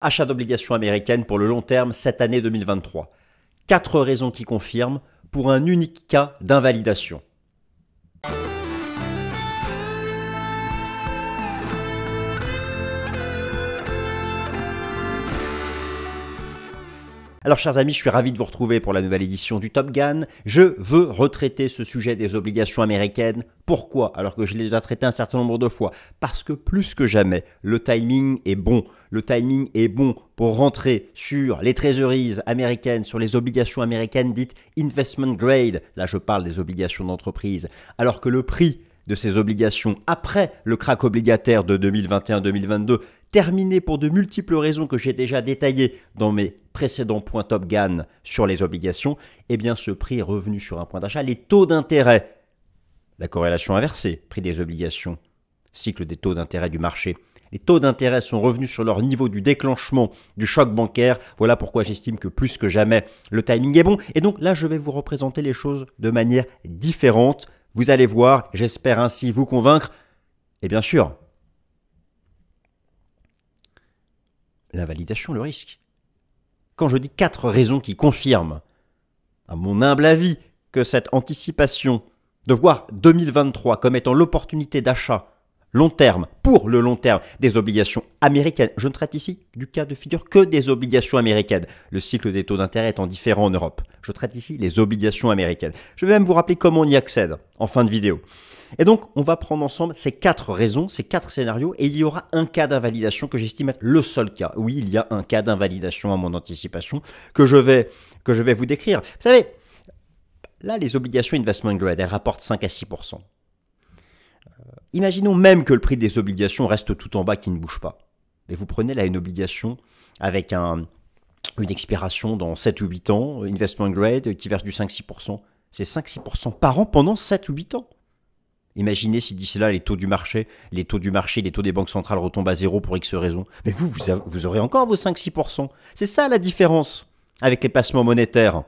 Achat d'obligations américaines pour le long terme cette année 2023. 4 raisons qui confirment pour un unique cas d'invalidation. Alors chers amis, je suis ravi de vous retrouver pour la nouvelle édition du Top Gun. Je veux retraiter ce sujet des obligations américaines. Pourquoi? Alors que je l'ai déjà traité un certain nombre de fois. Parce que plus que jamais, le timing est bon. Le timing est bon pour rentrer sur les treasuries américaines, sur les obligations américaines dites investment grade. Là, je parle des obligations d'entreprise. Alors que le prix de ces obligations après le krach obligataire de 2021-2022, terminé pour de multiples raisons que j'ai déjà détaillées dans mes précédents points Top Gun sur les obligations, eh bien ce prix est revenu sur un point d'achat. Les taux d'intérêt, la corrélation inversée, prix des obligations, cycle des taux d'intérêt du marché. Les taux d'intérêt sont revenus sur leur niveau du déclenchement du choc bancaire. Voilà pourquoi j'estime que plus que jamais, le timing est bon. Et donc là, je vais vous représenter les choses de manière différente. Vous allez voir, j'espère ainsi vous convaincre. Et bien sûr, l'invalidation, le risque. Quand je dis 4 raisons qui confirment, à mon humble avis, que cette anticipation de voir 2023 comme étant l'opportunité d'achat long terme, pour le long terme, des obligations américaines. Je ne traite ici du cas de figure que des obligations américaines. Le cycle des taux d'intérêt étant différent en Europe. Je traite ici les obligations américaines. Je vais même vous rappeler comment on y accède en fin de vidéo. Et donc, on va prendre ensemble ces 4 raisons, ces 4 scénarios, et il y aura un cas d'invalidation que j'estime être le seul cas. Oui, il y a un cas d'invalidation à mon anticipation que je vais vous décrire. Vous savez, là, les obligations investment grade, elles rapportent 5 à 6%. Imaginons même que le prix des obligations reste tout en bas, qui ne bouge pas. Et vous prenez là une obligation avec une expiration dans 7 ou 8 ans, investment grade, qui verse du 5-6%. C'est 5-6% par an pendant 7 ou 8 ans. Imaginez si d'ici là, les taux du marché, les taux des banques centrales retombent à zéro pour X raisons. Mais vous aurez encore vos 5-6%. C'est ça la différence avec les placements monétaires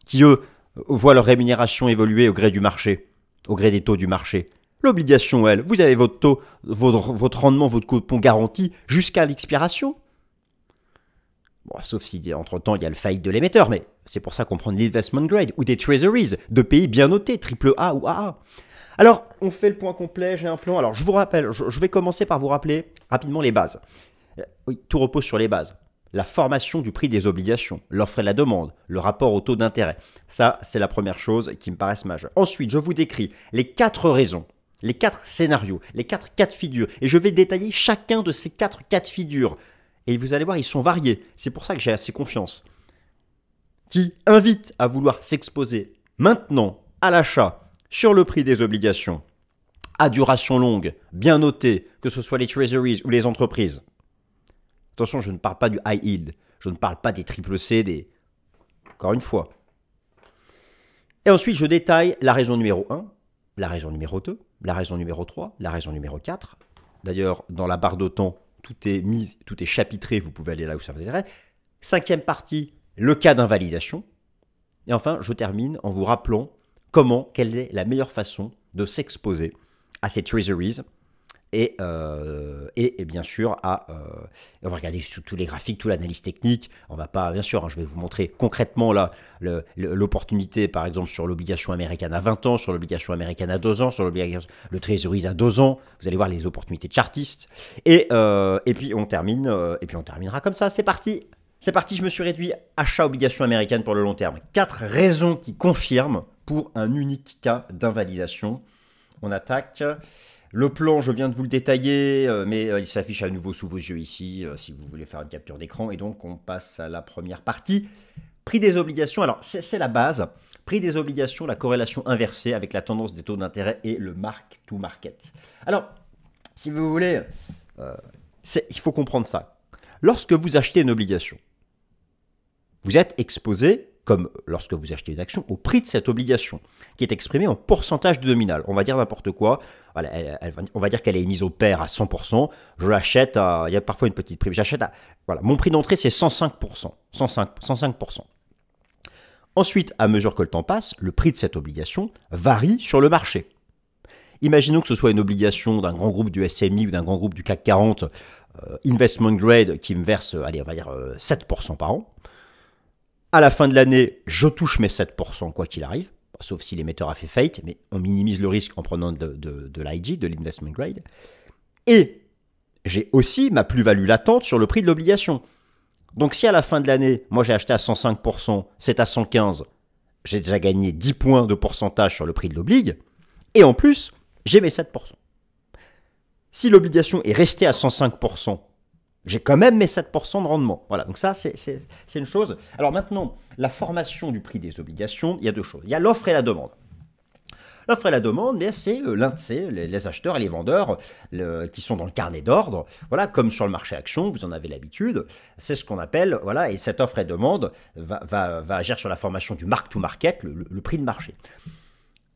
qui, eux, voient leur rémunération évoluer au gré du marché, au gré des taux du marché. L'obligation, elle, vous avez votre taux, votre rendement, votre coupon garanti jusqu'à l'expiration. Bon, sauf si entre-temps, il y a le faillite de l'émetteur, mais c'est pour ça qu'on prend de l'investment grade ou des treasuries de pays bien notés, AAA ou AA. Alors, on fait le point complet, j'ai un plan. Alors, je vous rappelle, je vais commencer par vous rappeler rapidement les bases. Oui, tout repose sur les bases. La formation du prix des obligations, l'offre et la demande, le rapport au taux d'intérêt. Ça, c'est la première chose qui me paraisse majeure. Ensuite, je vous décris les 4 raisons, les 4 scénarios, les 4 cas de figure. Et je vais détailler chacun de ces 4 cas de figure. Et vous allez voir, ils sont variés. C'est pour ça que j'ai assez confiance. Qui invite à vouloir s'exposer maintenant à l'achat sur le prix des obligations à duration longue, bien noté, que ce soit les treasuries ou les entreprises. Attention, je ne parle pas du high yield. Je ne parle pas des triple C, Encore une fois. Et ensuite, je détaille la raison numéro 1, la raison numéro 2, la raison numéro 3, la raison numéro 4. D'ailleurs, dans la barre de temps, tout est chapitré, vous pouvez aller là où ça vous intéresse. 5e partie, le cas d'invalidation. Et enfin, je termine en vous rappelant quelle est la meilleure façon de s'exposer à ces treasuries et bien sûr on va regarder sur tous les graphiques, toute l'analyse technique. On va pas, bien sûr, je vais vous montrer concrètement là l'opportunité, par exemple sur l'obligation américaine à 20 ans, sur l'obligation américaine à 2 ans, sur le treasuries à 2 ans. Vous allez voir les opportunités chartistes et puis on terminera comme ça. C'est parti, je me suis réduit achat obligation américaine pour le long terme. 4 raisons qui confirment pour un unique cas d'invalidation. On attaque. Le plan, je viens de vous le détailler, mais il s'affiche à nouveau sous vos yeux ici, si vous voulez faire une capture d'écran. Et donc, on passe à la première partie. Prix des obligations, alors c'est la base. Prix des obligations, la corrélation inversée avec la tendance des taux d'intérêt et le mark to market. Alors, si vous voulez, il faut comprendre ça. Lorsque vous achetez une obligation, vous êtes exposé, comme lorsque vous achetez une action, au prix de cette obligation, qui est exprimé en pourcentage de nominal. On va dire n'importe quoi. Voilà, on va dire qu'elle est émise au pair à 100%. Je l'achète à... Il y a parfois une petite prime. J'achète à... Voilà, mon prix d'entrée, c'est 105%. 105%. Ensuite, à mesure que le temps passe, le prix de cette obligation varie sur le marché. Imaginons que ce soit une obligation d'un grand groupe du SMI ou d'un grand groupe du CAC 40 investment grade qui me verse, allez, on va dire 7% par an. À la fin de l'année, je touche mes 7% quoi qu'il arrive, sauf si l'émetteur a fait faillite, mais on minimise le risque en prenant de l'IG, de l'investment grade. Et j'ai aussi ma plus-value latente sur le prix de l'obligation. Donc si à la fin de l'année, moi j'ai acheté à 105%, c'est à 115%, j'ai déjà gagné 10 points de pourcentage sur le prix de l'oblig, et en plus, j'ai mes 7%. Si l'obligation est restée à 105%, j'ai quand même mes 7% de rendement. Voilà, donc ça, c'est une chose. Alors maintenant, la formation du prix des obligations, il y a deux choses. Il y a l'offre et la demande. L'offre et la demande, c'est les acheteurs et les vendeurs qui sont dans le carnet d'ordre. Voilà, comme sur le marché action, vous en avez l'habitude. C'est ce qu'on appelle, voilà, et cette offre et demande va agir sur la formation du mark-to-market, le prix de marché.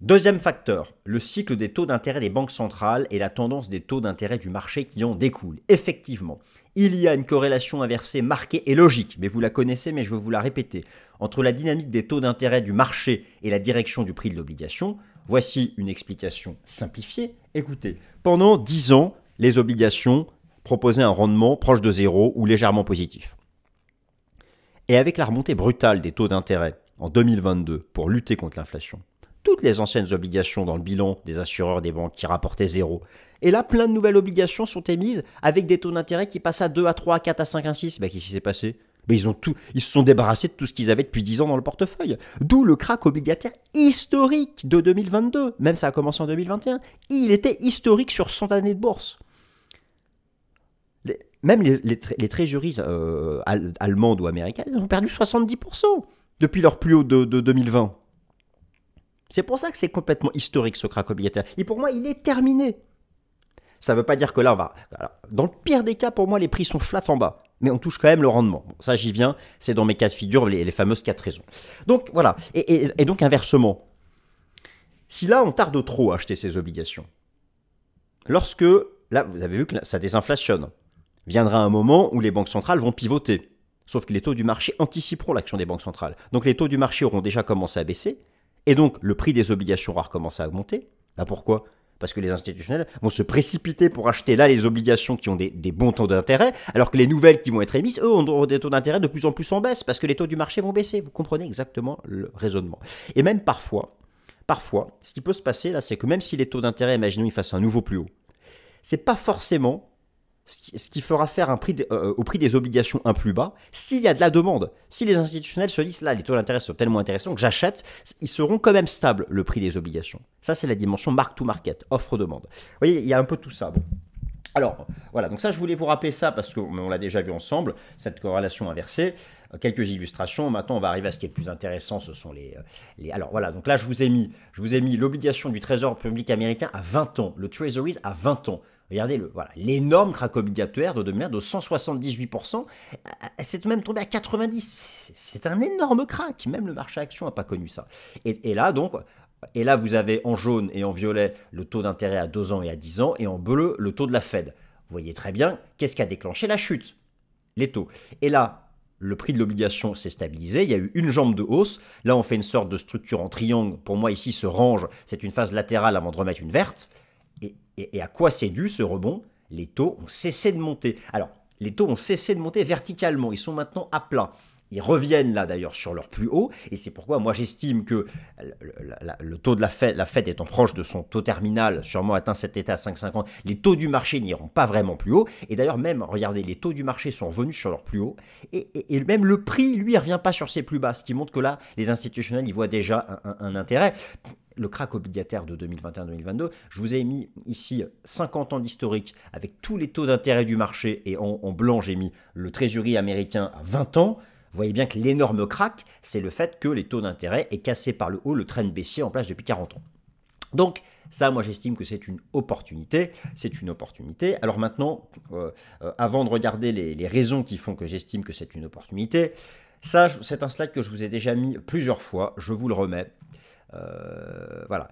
Deuxième facteur, le cycle des taux d'intérêt des banques centrales et la tendance des taux d'intérêt du marché qui en découle. Effectivement, il y a une corrélation inversée marquée et logique, mais vous la connaissez, mais je vais vous la répéter, entre la dynamique des taux d'intérêt du marché et la direction du prix de l'obligation. Voici une explication simplifiée. Écoutez, pendant 10 ans, les obligations proposaient un rendement proche de zéro ou légèrement positif. Et avec la remontée brutale des taux d'intérêt en 2022 pour lutter contre l'inflation, toutes les anciennes obligations dans le bilan des assureurs des banques qui rapportaient zéro. Et là, plein de nouvelles obligations sont émises avec des taux d'intérêt qui passent à 2, à 3, à 4, à 5, à 6. Qu'est-ce qui s'est passé? Ils se sont débarrassés de tout ce qu'ils avaient depuis 10 ans dans le portefeuille. D'où le krach obligataire historique de 2022. Même ça a commencé en 2021. Il était historique sur 100 années de bourse. Même les trésoreries allemandes ou américaines ont perdu 70% depuis leur plus haut de 2020. C'est pour ça que c'est complètement historique ce krach obligataire. Et pour moi, il est terminé. Ça ne veut pas dire que là, on va... Alors, dans le pire des cas, pour moi, les prix sont flat en bas. Mais on touche quand même le rendement. Bon, ça, j'y viens. C'est dans mes cas de figure, les fameuses 4 raisons. Donc, voilà. Et donc, inversement, si là, on tarde trop à acheter ces obligations, lorsque, là, vous avez vu que ça désinflationne, viendra un moment où les banques centrales vont pivoter. Sauf que les taux du marché anticiperont l'action des banques centrales. Donc, les taux du marché auront déjà commencé à baisser. Et donc, le prix des obligations va recommencer à augmenter. Là, pourquoi ? Parce que les institutionnels vont se précipiter pour acheter là les obligations qui ont des bons taux d'intérêt, alors que les nouvelles qui vont être émises, eux, auront des taux d'intérêt de plus en plus en baisse, parce que les taux du marché vont baisser. Vous comprenez exactement le raisonnement. Et même parfois, ce qui peut se passer, là, c'est que même si les taux d'intérêt, imaginons, ils fassent un nouveau plus haut, c'est pas forcément ce qui fera faire au prix des obligations un plus bas, s'il y a de la demande. Si les institutionnels se disent, là, les taux d'intérêt sont tellement intéressants que j'achète, ils seront quand même stables, le prix des obligations. Ça, c'est la dimension mark-to-market, offre-demande. Vous voyez, il y a un peu tout ça. Bon. Alors, voilà, donc ça, je voulais vous rappeler ça, parce qu'on l'a déjà vu ensemble, cette corrélation inversée. Quelques illustrations. Maintenant, on va arriver à ce qui est le plus intéressant, ce sont les... Alors, voilà, donc là, je vous ai mis l'obligation du Trésor public américain à 20 ans, le Treasuries à 20 ans. Regardez l'énorme krach obligataire de 2001 de 178%, c'est même tombé à 90%. C'est un énorme krach, même le marché action n'a pas connu ça. Et là, vous avez en jaune et en violet le taux d'intérêt à 2 ans et à 10 ans, et en bleu, le taux de la Fed. Vous voyez très bien, qu'est-ce qui a déclenché la chute? Les taux. Et là, le prix de l'obligation s'est stabilisé, il y a eu une jambe de hausse. Là, on fait une sorte de structure en triangle. Pour moi, ici, ce range, c'est une phase latérale avant de remettre une verte. Et à quoi c'est dû ce rebond? Les taux ont cessé de monter. Alors, les taux ont cessé de monter verticalement. Ils sont maintenant à plat. Ils reviennent là d'ailleurs sur leur plus haut. Et c'est pourquoi moi j'estime que le taux de la Fed étant proche de son taux terminal, sûrement atteint cet état à 5,50, les taux du marché n'iront pas vraiment plus haut. Et d'ailleurs même, regardez, les taux du marché sont revenus sur leur plus haut. Et même le prix, lui, ne revient pas sur ses plus bas. Ce qui montre que là, les institutionnels y voient déjà un intérêt. Le krach obligataire de 2021-2022, je vous ai mis ici 50 ans d'historique avec tous les taux d'intérêt du marché et en blanc, j'ai mis le Treasury américain à 20 ans. Vous voyez bien que l'énorme krach, c'est le fait que les taux d'intérêt aient cassé par le haut le trend baissier en place depuis 40 ans. Donc, ça, moi, j'estime que c'est une opportunité. C'est une opportunité. Alors maintenant, avant de regarder les raisons qui font que j'estime que c'est une opportunité, ça, c'est un slide que je vous ai déjà mis plusieurs fois. Je vous le remets. Voilà.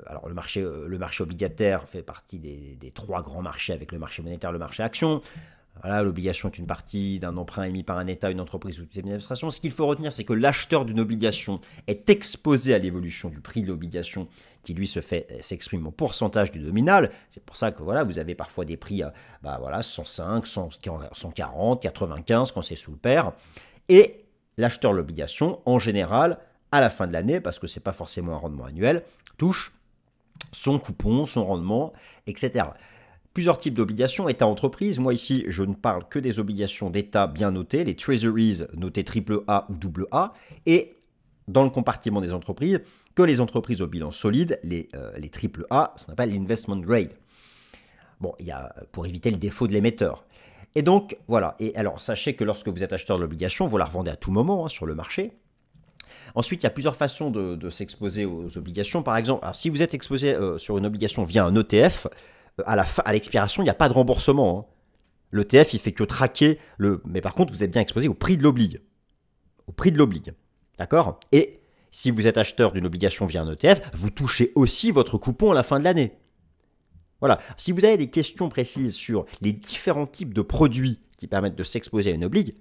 Alors le marché obligataire fait partie des 3 grands marchés avec le marché monétaire, le marché action. Voilà, l'obligation est une partie d'un emprunt émis par un État, une entreprise ou une administration. Ce qu'il faut retenir, c'est que l'acheteur d'une obligation est exposé à l'évolution du prix de l'obligation qui, lui, s'exprime en pourcentage du nominal. C'est pour ça que voilà, vous avez parfois des prix à 105, 140, 95 quand c'est sous le pair. Et l'acheteur de l'obligation, en général, à la fin de l'année, parce que ce n'est pas forcément un rendement annuel, touche son coupon, son rendement, etc. Plusieurs types d'obligations, État-entreprise. Moi ici, je ne parle que des obligations d'État bien notées, les Treasuries notées AAA ou AA, et dans le compartiment des entreprises, que les entreprises au bilan solide, les AAA, ce qu'on appelle l'investment grade. Bon, il y a pour éviter le défaut de l'émetteur. Et donc, voilà. Et alors, sachez que lorsque vous êtes acheteur de l'obligation, vous la revendez à tout moment sur le marché. Ensuite, il y a plusieurs façons de s'exposer aux obligations. Par exemple, alors, si vous êtes exposé sur une obligation via un ETF, à l'expiration, il n'y a pas de remboursement. L'ETF, il fait que traquer mais par contre, vous êtes bien exposé au prix de l'oblige. Au prix de l'oblige. D'accord? Et si vous êtes acheteur d'une obligation via un ETF, vous touchez aussi votre coupon à la fin de l'année. Voilà. Si vous avez des questions précises sur les différents types de produits qui permettent de s'exposer à une oblige,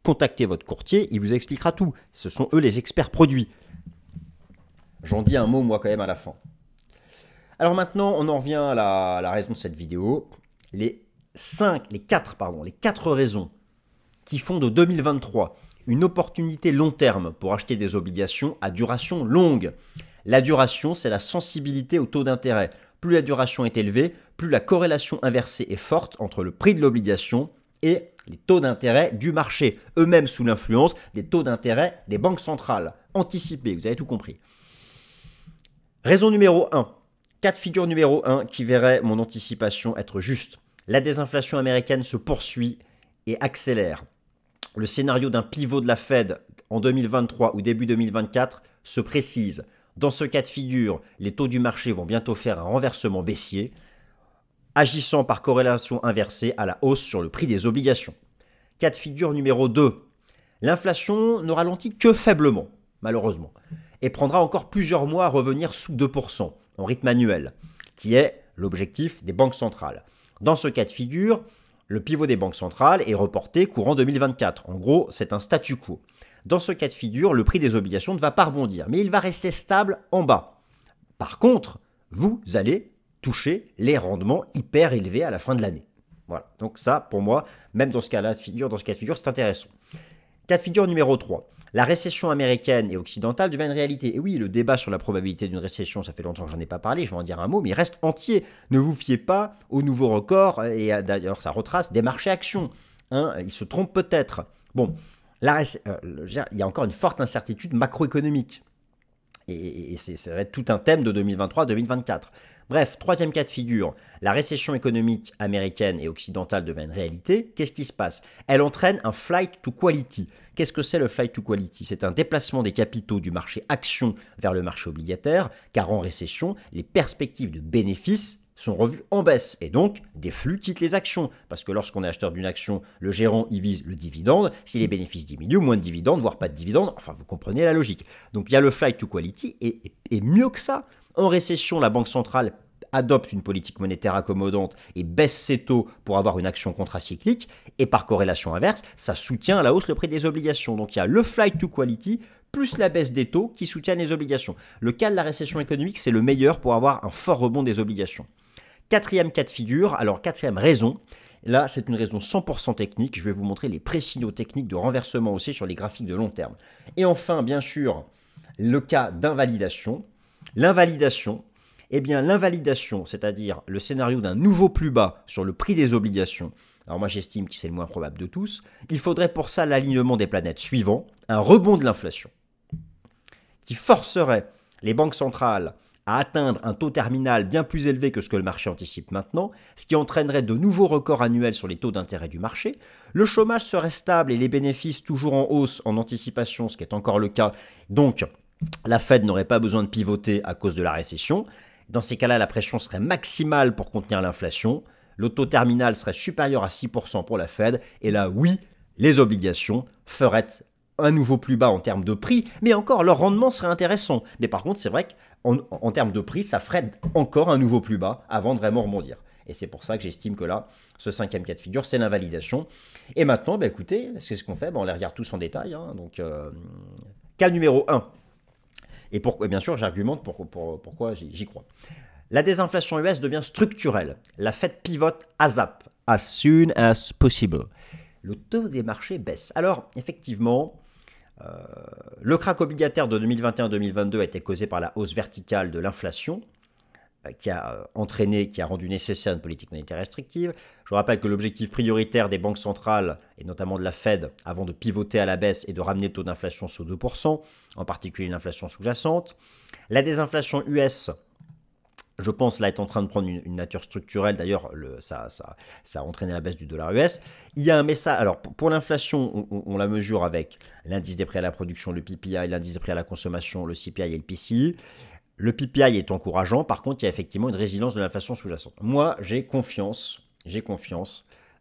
contactez votre courtier, il vous expliquera tout. Ce sont eux les experts produits. J'en dis un mot, moi, quand même, à la fin. Alors maintenant, on en revient à la raison de cette vidéo. Les 4 raisons qui font de 2023 une opportunité long terme pour acheter des obligations à duration longue. La duration, c'est la sensibilité au taux d'intérêt. Plus la duration est élevée, plus la corrélation inversée est forte entre le prix de l'obligation et les taux d'intérêt du marché, eux-mêmes sous l'influence des taux d'intérêt des banques centrales. Anticipés, vous avez tout compris. Raison numéro 1. Cas de figure numéro 1 qui verrait mon anticipation être juste. La désinflation américaine se poursuit et accélère. Le scénario d'un pivot de la Fed en 2023 ou début 2024 se précise. Dans ce cas de figure, les taux du marché vont bientôt faire un renversement baissier, agissant par corrélation inversée à la hausse sur le prix des obligations. Cas de figure numéro 2. L'inflation ne ralentit que faiblement, malheureusement, et prendra encore plusieurs mois à revenir sous 2%. En rythme annuel, qui est l'objectif des banques centrales. Dans ce cas de figure, le pivot des banques centrales est reporté courant 2024. En gros, c'est un statu quo. Dans ce cas de figure, le prix des obligations ne va pas rebondir, mais il va rester stable en bas. Par contre, vous allez toucher les rendements hyper élevés à la fin de l'année. Voilà, donc ça, pour moi, même dans ce cas de figure, c'est intéressant. Cas de figure numéro 3. La récession américaine et occidentale devient une réalité. Et oui, le débat sur la probabilité d'une récession, ça fait longtemps que j'en ai pas parlé, je vais en dire un mot, mais il reste entier. Ne vous fiez pas aux nouveaux records, et d'ailleurs ça retrace des marchés actions. Ils se trompent peut-être. Bon, il y a encore une forte incertitude macroéconomique. Et ça va être tout un thème de 2023-2024. Bref, troisième cas de figure, la récession économique américaine et occidentale devient une réalité. Qu'est-ce qui se passe? Elle entraîne un flight to quality. Qu'est-ce que c'est le flight to quality? C'est un déplacement des capitaux du marché action vers le marché obligataire, car en récession, les perspectives de bénéfices sont revues en baisse et donc des flux quittent les actions. Parce que lorsqu'on est acheteur d'une action, le gérant y vise le dividende. Si les bénéfices diminuent, moins de dividendes, voire pas de dividendes, enfin vous comprenez la logique. Donc il y a le flight to quality et mieux que ça, en récession, la Banque centrale adopte une politique monétaire accommodante et baisse ses taux pour avoir une action contracyclique, et par corrélation inverse, ça soutient à la hausse le prix des obligations. Donc il y a le flight to quality plus la baisse des taux qui soutiennent les obligations. Le cas de la récession économique, c'est le meilleur pour avoir un fort rebond des obligations. Quatrième cas de figure, alors quatrième raison, là c'est une raison 100% technique, je vais vous montrer les pré-signaux techniques de renversement aussi sur les graphiques de long terme. Et enfin, bien sûr, le cas d'invalidation. L'invalidation, c'est-à-dire le scénario d'un nouveau plus bas sur le prix des obligations, alors moi j'estime que c'est le moins probable de tous, il faudrait pour ça l'alignement des planètes suivant, un rebond de l'inflation, qui forcerait les banques centrales à atteindre un taux terminal bien plus élevé que ce que le marché anticipe maintenant, ce qui entraînerait de nouveaux records annuels sur les taux d'intérêt du marché. Le chômage serait stable et les bénéfices toujours en hausse en anticipation, ce qui est encore le cas. Donc, la Fed n'aurait pas besoin de pivoter à cause de la récession. Dans ces cas-là, la pression serait maximale pour contenir l'inflation. Le taux terminal serait supérieur à 6% pour la Fed. Et là, oui, les obligations feraient un nouveau plus bas en termes de prix, mais encore, leur rendement serait intéressant. Mais par contre, c'est vrai qu'en termes de prix, ça ferait encore un nouveau plus bas avant de vraiment rebondir. Et c'est pour ça que j'estime que là, ce 5e cas de figure, c'est l'invalidation. Et maintenant, bah, écoutez, c'est ce qu'on fait, bah, on les regarde tous en détail. Hein. Donc, cas numéro 1. Et bien sûr, j'argumente pourquoi j'y crois. La désinflation US devient structurelle. La Fed pivote ASAP, as soon as possible. Le taux des marchés baisse. Alors, effectivement, le krach obligataire de 2021-2022 a été causé par la hausse verticale de l'inflation, qui a rendu nécessaire une politique monétaire restrictive. Je vous rappelle que l'objectif prioritaire des banques centrales, et notamment de la Fed, avant de pivoter à la baisse, est de ramener le taux d'inflation sous 2%, en particulier l'inflation sous-jacente. La désinflation US, je pense, là, est en train de prendre une nature structurelle. D'ailleurs, ça a entraîné la baisse du dollar US. Il y a un message. Alors, pour l'inflation, on la mesure avec l'indice des prix à la production, le PPI, l'indice des prix à la consommation, le CPI et le PCI. Le PPI est encourageant. Par contre, il y a effectivement une résilience de l'inflation sous-jacente. Moi, j'ai confiance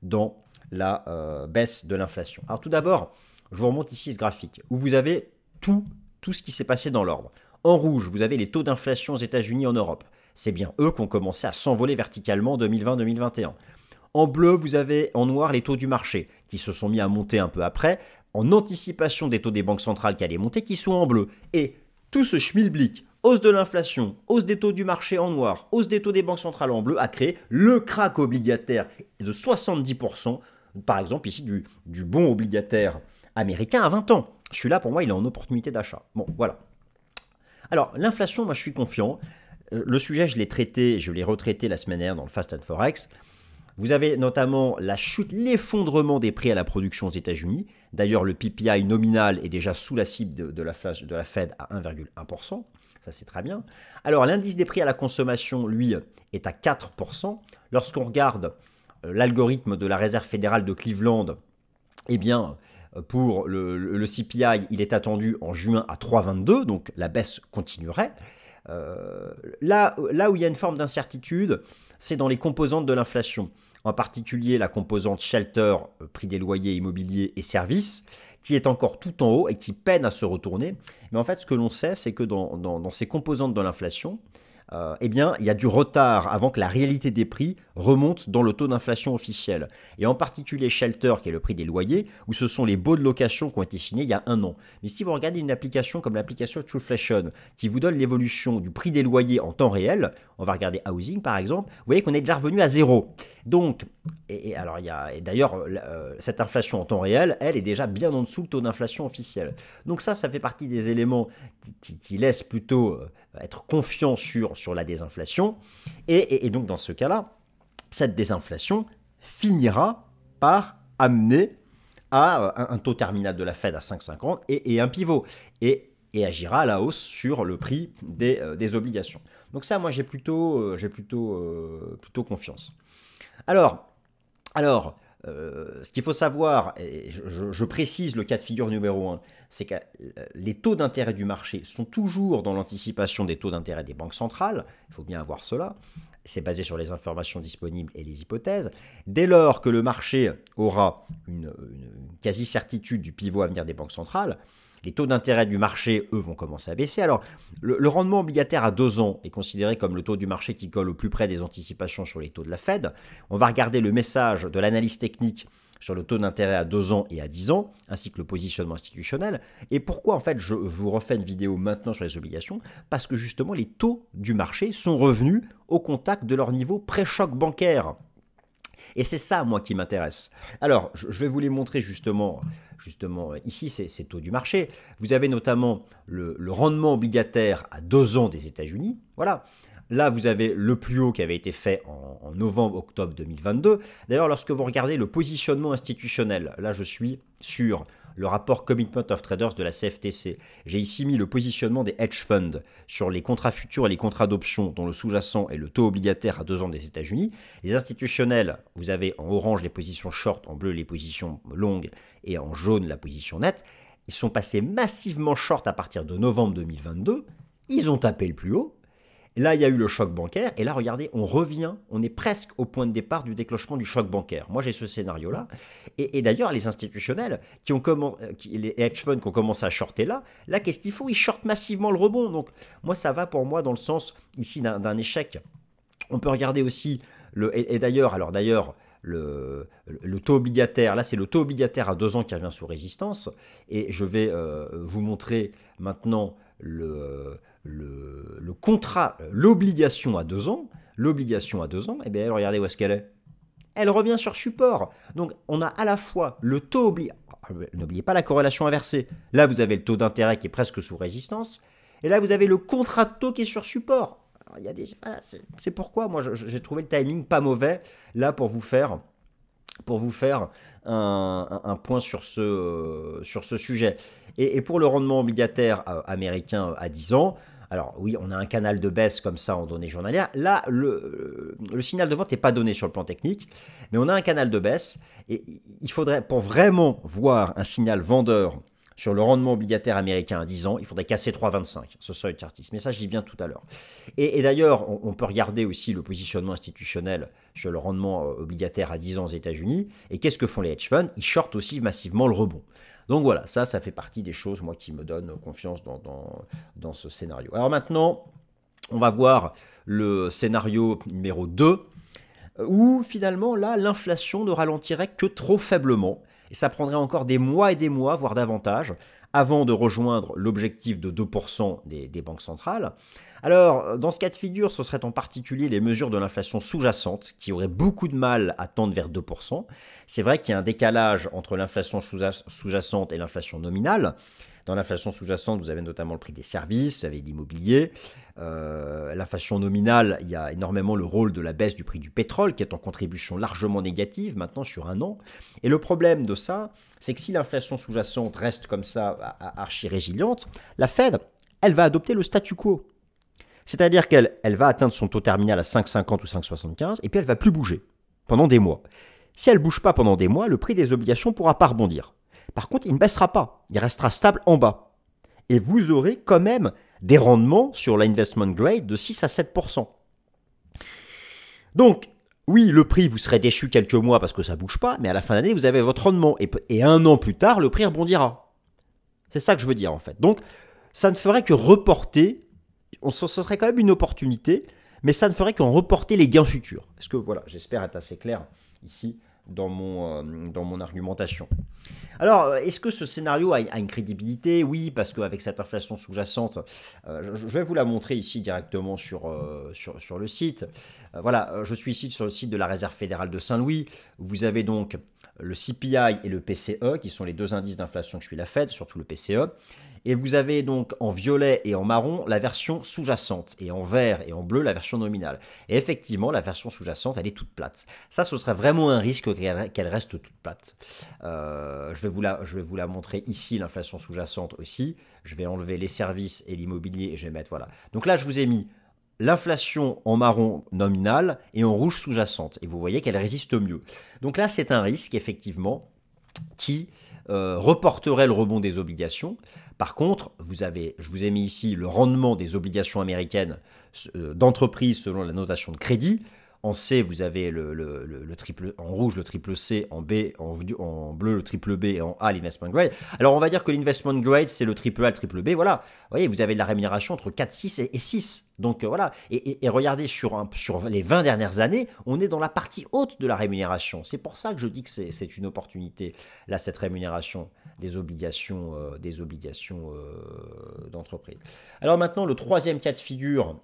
dans la baisse de l'inflation. Alors, tout d'abord, je vous remonte ici ce graphique où vous avez tout ce qui s'est passé dans l'ordre. En rouge, vous avez les taux d'inflation aux États-Unis et en Europe. C'est bien eux qui ont commencé à s'envoler verticalement en 2020-2021. En bleu, vous avez en noir les taux du marché, qui se sont mis à monter un peu après, en anticipation des taux des banques centrales qui allaient monter, qui sont en bleu. Et tout ce schmilblick, hausse de l'inflation, hausse des taux du marché en noir, hausse des taux des banques centrales en bleu, a créé le krach obligataire de 70%, par exemple ici du bon obligataire américain à 20 ans. Celui-là, pour moi, il est en opportunité d'achat. Bon, voilà. Alors, l'inflation, moi, je suis confiant. Le sujet, je l'ai retraité la semaine dernière dans le Fast and Forex. Vous avez notamment la chute, l'effondrement des prix à la production aux États-Unis. D'ailleurs, le PPI nominal est déjà sous la cible de la Fed à 1,1%. Ça, c'est très bien. Alors, l'indice des prix à la consommation, lui, est à 4%. Lorsqu'on regarde l'algorithme de la Réserve fédérale de Cleveland, eh bien, pour le CPI, il est attendu en juin à 3,22, donc la baisse continuerait. Là où il y a une forme d'incertitude, c'est dans les composantes de l'inflation, en particulier la composante shelter, prix des loyers immobiliers et services, qui est encore tout en haut et qui peine à se retourner. Mais en fait, ce que l'on sait, c'est que dans ces composantes de l'inflation, eh bien, il y a du retard avant que la réalité des prix remonte dans le taux d'inflation officiel. Et en particulier Shelter, qui est le prix des loyers, où ce sont les baux de location qui ont été signés il y a 1 an. Mais si vous regardez une application comme l'application Trueflation, qui vous donne l'évolution du prix des loyers en temps réel, on va regarder Housing par exemple, vous voyez qu'on est déjà revenu à 0. Donc, et d'ailleurs, cette inflation en temps réel, elle est déjà bien en dessous le taux d'inflation officiel. Donc ça fait partie des éléments qui laissent plutôt être confiant sur la désinflation. Et donc dans ce cas-là, cette désinflation finira par amener à un taux terminal de la Fed à 5,50 et un pivot. Et agira à la hausse sur le prix des obligations. Donc ça, moi, j'ai plutôt confiance. Alors, ce qu'il faut savoir, et je précise le cas de figure numéro 1, c'est que les taux d'intérêt du marché sont toujours dans l'anticipation des taux d'intérêt des banques centrales. Il faut bien avoir cela. C'est basé sur les informations disponibles et les hypothèses. Dès lors que le marché aura une quasi-certitude du pivot à venir des banques centrales, les taux d'intérêt du marché, eux, vont commencer à baisser. Alors, le rendement obligataire à 2 ans est considéré comme le taux du marché qui colle au plus près des anticipations sur les taux de la Fed. On va regarder le message de l'analyse technique sur le taux d'intérêt à 2 ans et à 10 ans, ainsi que le positionnement institutionnel. Et pourquoi, en fait, je vous refais une vidéo maintenant sur les obligations? Parce que, justement, les taux du marché sont revenus au contact de leur niveau pré-choc bancaire. Et c'est ça, moi, qui m'intéresse. Alors, je vais vous les montrer justement ici, ces taux du marché. Vous avez notamment le rendement obligataire à 2 ans des États-Unis. Voilà. Là, vous avez le plus haut qui avait été fait en novembre-octobre 2022. D'ailleurs, lorsque vous regardez le positionnement institutionnel, là, je suis sur le rapport Commitment of Traders de la CFTC. J'ai ici mis le positionnement des hedge funds sur les contrats futurs et les contrats d'options dont le sous-jacent est le taux obligataire à 2 ans des États-Unis. Les institutionnels, vous avez en orange les positions short, en bleu les positions longues et en jaune la position nette. Ils sont passés massivement short à partir de novembre 2022. Ils ont tapé le plus haut. Là, il y a eu le choc bancaire. Et là, regardez, on est presque au point de départ du déclenchement du choc bancaire. Moi, j'ai ce scénario-là. Et d'ailleurs, les institutionnels, les hedge funds qui ont commencé à shorter là, qu'est-ce qu'il faut? Ils shortent massivement le rebond. Donc, moi, ça va pour moi dans le sens ici d'un échec. On peut regarder aussi Et d'ailleurs, le taux obligataire, là c'est le taux obligataire à 2 ans qui revient sous résistance, et je vais vous montrer maintenant le contrat, l'obligation à 2 ans. L'obligation à 2 ans, et bien regardez où est-ce qu'elle est. Elle revient sur support. Donc on a à la fois le taux obligatoire, n'oubliez pas la corrélation inversée. Là vous avez le taux d'intérêt qui est presque sous résistance, et là vous avez le contrat de taux qui est sur support. Alors, voilà, c'est pourquoi moi j'ai trouvé le timing pas mauvais là pour vous faire un point sur ce sujet. Et pour le rendement obligataire américain à 10 ans, alors oui, on a un canal de baisse comme ça en données journalières. Là, le signal de vente n'est pas donné sur le plan technique, mais on a un canal de baisse. Et il faudrait, pour vraiment voir un signal vendeur sur le rendement obligataire américain à 10 ans, il faudrait casser 3,25, ce seuil chartiste. Mais ça, j'y viens tout à l'heure. Et d'ailleurs, on peut regarder aussi le positionnement institutionnel sur le rendement obligataire à 10 ans aux États-Unis. Et qu'est-ce que font les hedge funds? Ils shortent aussi massivement le rebond. Donc voilà, ça fait partie des choses, moi, qui me donnent confiance dans ce scénario. Alors maintenant, on va voir le scénario numéro 2, où finalement, là, l'inflation ne ralentirait que trop faiblement. Et ça prendrait encore des mois et des mois, voire davantage, avant de rejoindre l'objectif de 2% des banques centrales. Alors, dans ce cas de figure, ce serait en particulier les mesures de l'inflation sous-jacente qui auraient beaucoup de mal à tendre vers 2%. C'est vrai qu'il y a un décalage entre l'inflation sous-jacente et l'inflation nominale. Dans l'inflation sous-jacente, vous avez notamment le prix des services, vous avez l'immobilier. L'inflation nominale, il y a énormément le rôle de la baisse du prix du pétrole qui est en contribution largement négative maintenant sur un an. Et le problème de ça, c'est que si l'inflation sous-jacente reste comme ça, archi-résiliente, la Fed, elle va adopter le statu quo. C'est-à-dire qu'elle va atteindre son taux terminal à 5,50 ou 5,75 et puis elle ne va plus bouger pendant des mois. Si elle ne bouge pas pendant des mois, le prix des obligations ne pourra pas rebondir. Par contre, il ne baissera pas, il restera stable en bas. Et vous aurez quand même des rendements sur l'investment grade de 6 à 7%. Donc, oui, le prix, vous serez déçu quelques mois parce que ça ne bouge pas, mais à la fin de l'année, vous avez votre rendement. Et un an plus tard, le prix rebondira. C'est ça que je veux dire en fait. Donc, ça ne ferait que reporter, ce serait quand même une opportunité, mais ça ne ferait qu'en reporter les gains futurs. Est-ce que, voilà, j'espère être assez clair ici dans mon argumentation. Alors, est-ce que ce scénario a une crédibilité? Oui, parce qu'avec cette inflation sous-jacente, je vais vous la montrer ici directement sur le site. Voilà, je suis ici sur le site de la Réserve fédérale de Saint-Louis. Vous avez donc le CPI et le PCE, qui sont les deux indices d'inflation que suit la Fed, surtout le PCE. Et vous avez donc en violet et en marron la version sous-jacente, et en vert et en bleu la version nominale. Et effectivement, la version sous-jacente, elle est toute plate. Ça, ce serait vraiment un risque qu'elle reste toute plate. Je vais vous la montrer ici, l'inflation sous-jacente aussi. Je vais enlever les services et l'immobilier et je vais mettre, voilà. Donc là, je vous ai mis l'inflation en marron nominale et en rouge sous-jacente. Et vous voyez qu'elle résiste mieux. Donc là, c'est un risque, effectivement, qui reporterait le rebond des obligations. Par contre, je vous ai mis ici le rendement des obligations américaines d'entreprise selon la notation de crédit. En C, vous avez en rouge le triple C, en B, en bleu le triple B et en A l'investment grade. Alors on va dire que l'investment grade c'est le triple A, le triple B. Voilà, vous voyez, vous avez de la rémunération entre 4, 6 et 6. Donc voilà, et regardez sur les 20 dernières années, on est dans la partie haute de la rémunération. C'est pour ça que je dis que c'est une opportunité, là, cette rémunération des obligations d'entreprise. Alors maintenant, le troisième cas de figure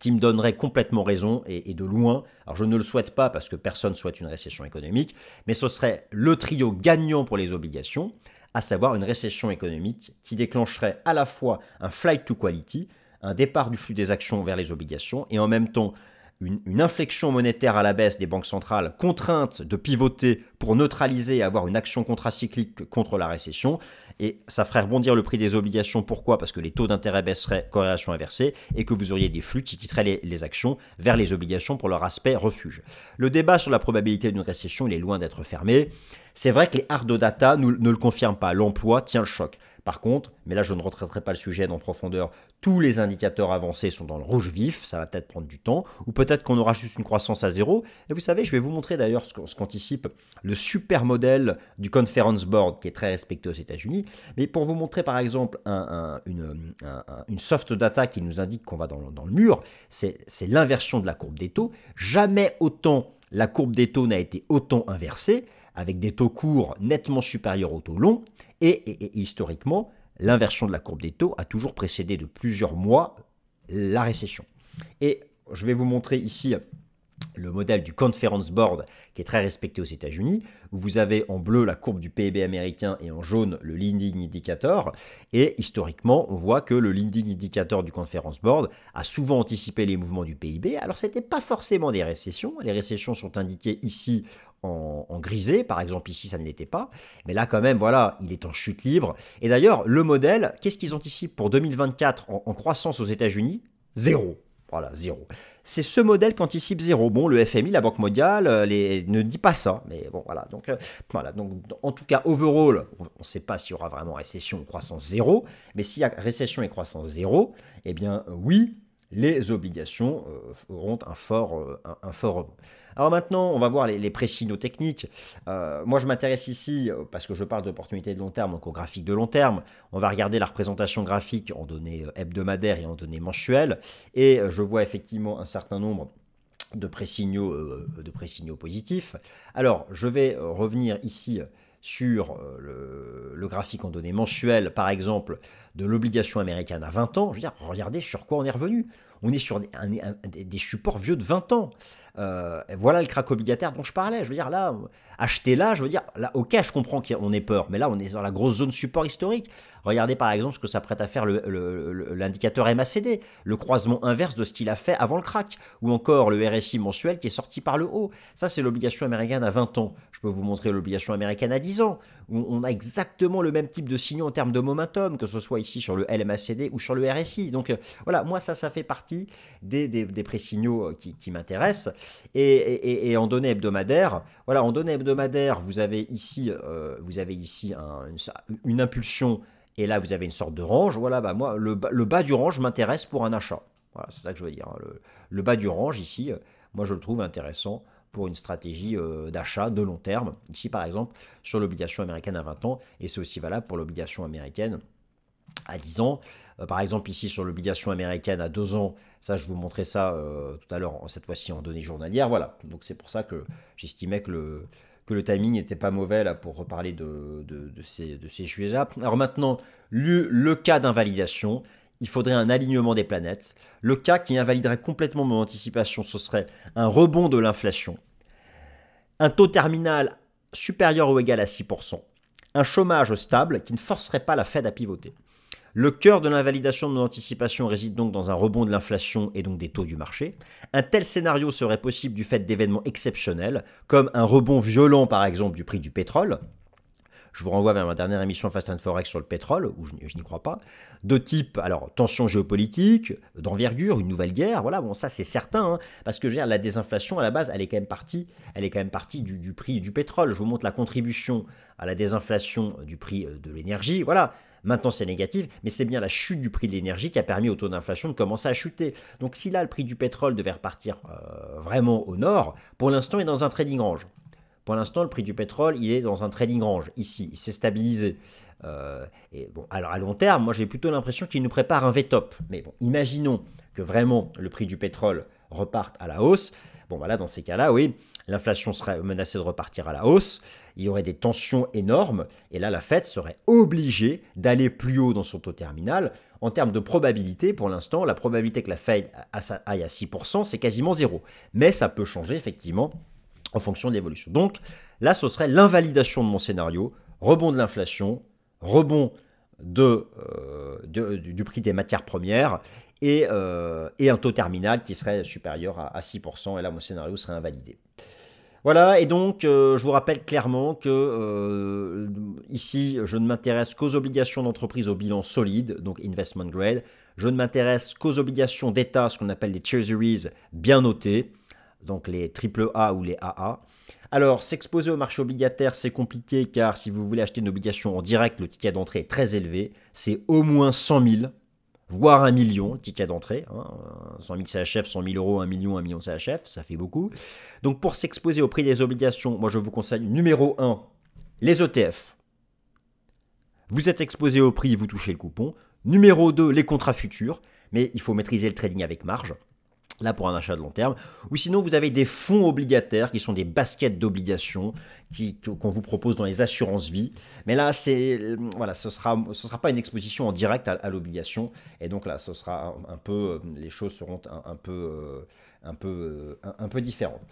qui me donnerait complètement raison et de loin. Alors je ne le souhaite pas parce que personne ne souhaite une récession économique, mais ce serait le trio gagnant pour les obligations, à savoir une récession économique qui déclencherait à la fois un flight to quality, un départ du flux des actions vers les obligations, et en même temps une inflexion monétaire à la baisse des banques centrales contraintes de pivoter pour neutraliser et avoir une action contracyclique contre la récession. Et ça ferait rebondir le prix des obligations. Pourquoi? Parce que les taux d'intérêt baisseraient, corrélation inversée, et que vous auriez des flux qui quitteraient les actions vers les obligations pour leur aspect refuge. Le débat sur la probabilité d'une récession, il est loin d'être fermé. C'est vrai que les hard data ne le confirment pas. L'emploi tient le choc. Par contre, mais là je ne retraiterai pas le sujet en profondeur, tous les indicateurs avancés sont dans le rouge vif, ça va peut-être prendre du temps, ou peut-être qu'on aura juste une croissance à zéro. Et vous savez, je vais vous montrer d'ailleurs ce qu'anticipe le super modèle du Conference Board qui est très respecté aux États-Unis. Mais pour vous montrer par exemple une soft data qui nous indique qu'on va dans le mur, c'est l'inversion de la courbe des taux. Jamais autant la courbe des taux n'a été autant inversée, avec des taux courts nettement supérieurs aux taux longs. Et historiquement, l'inversion de la courbe des taux a toujours précédé de plusieurs mois la récession. Et je vais vous montrer ici le modèle du Conference Board qui est très respecté aux États-Unis, où vous avez en bleu la courbe du PIB américain et en jaune le leading indicator. Et historiquement, on voit que le leading indicator du Conference Board a souvent anticipé les mouvements du PIB. Alors, ce n'était pas forcément des récessions. Les récessions sont indiquées ici en grisé, par exemple ici ça ne l'était pas, mais là quand même voilà, il est en chute libre. Et d'ailleurs le modèle, qu'est-ce qu'ils anticipent pour 2024 en croissance aux États-Unis? Zéro. Voilà, zéro. C'est ce modèle qu'anticipe zéro. Bon, le FMI, la Banque mondiale, ne dit pas ça, mais bon, voilà. Donc, en tout cas, overall, on ne sait pas s'il y aura vraiment récession ou croissance zéro, mais s'il y a récession et croissance zéro, eh bien, oui, les obligations auront un fort rebond. Alors maintenant, on va voir les pré-signaux techniques. Moi, je m'intéresse ici, parce que je parle d'opportunités de long terme, donc au graphique de long terme. On va regarder la représentation graphique en données hebdomadaires et en données mensuelles. Et je vois effectivement un certain nombre de pré-signaux positifs. Alors, je vais revenir ici sur le graphique en données mensuelles, par exemple, de l'obligation américaine à 20 ans. Je veux dire, regardez sur quoi on est revenu. On est sur des supports vieux de 20 ans. Voilà le crack obligataire dont je parlais. Je veux dire, là, acheter là, je veux dire, là, ok, je comprends qu'on ait peur, mais là, on est dans la grosse zone support historique. Regardez par exemple ce que s'apprête à faire l'indicateur MACD, le croisement inverse de ce qu'il a fait avant le crack, ou encore le RSI mensuel qui est sorti par le haut. Ça, c'est l'obligation américaine à 20 ans. Je peux vous montrer l'obligation américaine à 10 ans, où on a exactement le même type de signaux en termes de momentum, que ce soit ici sur le LMACD ou sur le RSI. Donc voilà, moi, ça fait partie des pré-signaux qui m'intéressent. Et en données hebdomadaires, voilà, en données hebdomadaires, vous avez ici une impulsion. Et là, vous avez une sorte de range. Voilà, bah moi, le bas du range m'intéresse pour un achat. Voilà, c'est ça que je veux dire. Le bas du range, ici, moi, je le trouve intéressant pour une stratégie d'achat de long terme. Ici, par exemple, sur l'obligation américaine à 20 ans. Et c'est aussi valable pour l'obligation américaine à 10 ans. Par exemple, ici, sur l'obligation américaine à 2 ans, ça, je vous montrais ça tout à l'heure, cette fois-ci en données journalières. Voilà, donc c'est pour ça que j'estimais que le timing n'était pas mauvais là, pour reparler de ces sujets-là. Alors maintenant, le cas d'invalidation, il faudrait un alignement des planètes. Le cas qui invaliderait complètement mon anticipation, ce serait un rebond de l'inflation, un taux terminal supérieur ou égal à 6%, un chômage stable qui ne forcerait pas la Fed à pivoter. Le cœur de l'invalidation de mon anticipation réside donc dans un rebond de l'inflation et donc des taux du marché. Un tel scénario serait possible du fait d'événements exceptionnels, comme un rebond violent par exemple du prix du pétrole. Je vous renvoie vers ma dernière émission Fast and Forex sur le pétrole, où je n'y crois pas. De type, alors, tension géopolitique, d'envergure, une nouvelle guerre, voilà, bon, ça c'est certain, hein, parce que je veux dire, la désinflation, à la base, elle est quand même partie du prix du pétrole. Je vous montre la contribution à la désinflation du prix de l'énergie, voilà. Maintenant, c'est négatif, mais c'est bien la chute du prix de l'énergie qui a permis au taux d'inflation de commencer à chuter. Donc, si là, le prix du pétrole devait repartir vraiment au nord, pour l'instant, il est dans un trading range. Pour l'instant, le prix du pétrole, il est dans un trading range. Ici, il s'est stabilisé. Et bon, alors à long terme, moi, j'ai plutôt l'impression qu'il nous prépare un V-top. Mais bon, imaginons que vraiment le prix du pétrole reparte à la hausse. Bon, voilà, dans ces cas-là, oui, l'inflation serait menacée de repartir à la hausse. Il y aurait des tensions énormes. Et là, la Fed serait obligée d'aller plus haut dans son taux terminal. En termes de probabilité, pour l'instant, la probabilité que la Fed aille à 6%, c'est quasiment zéro. Mais ça peut changer, effectivement, en fonction de l'évolution. Donc là, ce serait l'invalidation de mon scénario, rebond de l'inflation, rebond du prix des matières premières et un taux terminal qui serait supérieur à 6%, et là, mon scénario serait invalidé. Voilà, et donc je vous rappelle clairement que ici, je ne m'intéresse qu'aux obligations d'entreprise au bilan solide, donc investment grade. Je ne m'intéresse qu'aux obligations d'État, ce qu'on appelle les treasuries bien notées, donc les AAA ou les AA. Alors, s'exposer au marché obligataire, c'est compliqué car si vous voulez acheter une obligation en direct, le ticket d'entrée est très élevé. C'est au moins 100 000. voire 1 million, ticket d'entrée. 100 000 CHF, 100 000 euros, 1 million, 1 million CHF, ça fait beaucoup. Donc pour s'exposer au prix des obligations, moi je vous conseille numéro 1, les ETF. Vous êtes exposé au prix, vous touchez le coupon. Numéro 2, les contrats futurs, mais il faut maîtriser le trading avec marge. Là, pour un achat de long terme. Ou sinon, vous avez des fonds obligataires qui sont des baskets d'obligations qu'on vous propose dans les assurances vie. Mais là, voilà, ce sera pas une exposition en direct à l'obligation. Et donc là, ce sera un peu, les choses seront un peu différentes.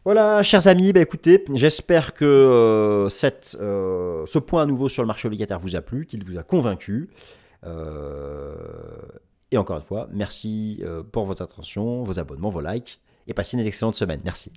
Voilà, chers amis, écoutez, j'espère que ce point à nouveau sur le marché obligataire vous a plu, qu'il vous a convaincu. Et encore une fois, merci pour votre attention, vos abonnements, vos likes, et passez une excellente semaine. Merci.